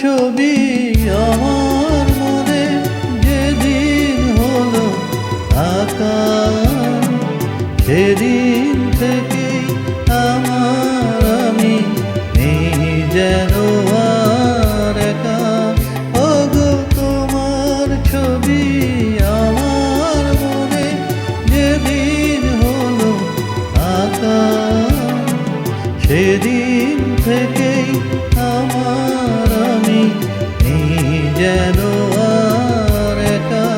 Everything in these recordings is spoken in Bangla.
ছবি আমার মনে যেদিন হলো আঁকা, সেদিন থেকেই আমার আমি নেই যেন আর একা। ওগো তোমার ছবি আমার মনে যেদিন হলো আঁকা, সেদিন থেকেই আমার আমি নেই যেন আর একা।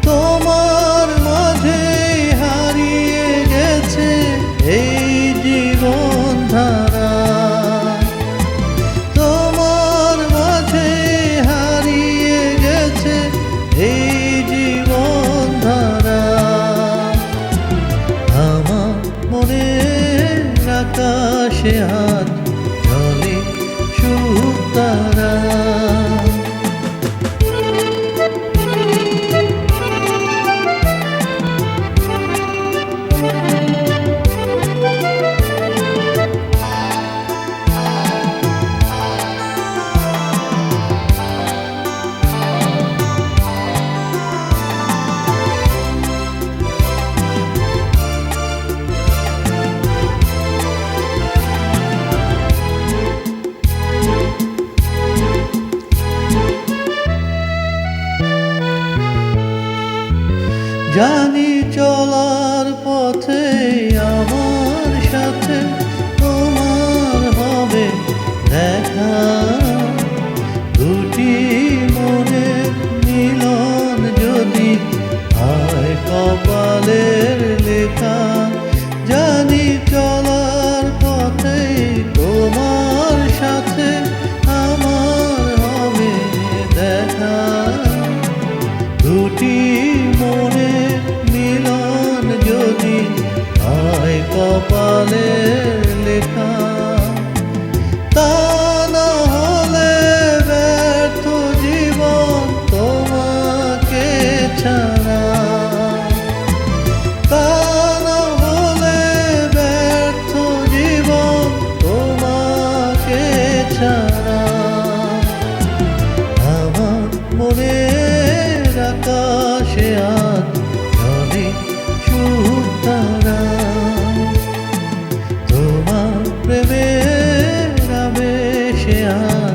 তোমার মাঝে হারিয়ে গেছে এই জীবন ধারা, তোমার মাঝে হারিয়ে গেছে এই জীবন ধারা। আমার মনের আকাশে আজ জলে সুখ তারা। জানি চলার পথে আমার সাথে তোমার হবে দেখা, দুটি মনের মিলন যদি হয় কপালের লেখা। জানি চলার পথে তোমার সাথে আমার হবে দেখা, দুটি মনের মিলন যদি হয় কপালের লেখা। তা না হলে ব্যর্থ জীবন তোমাকে ছাড়া, তা না হলে ব্যর্থ জীবন তোমাকে ছাড়া। আমার মনের আকাশে আজ জলে সুখ তারা, তোমার প্রেমের আবেশে আজ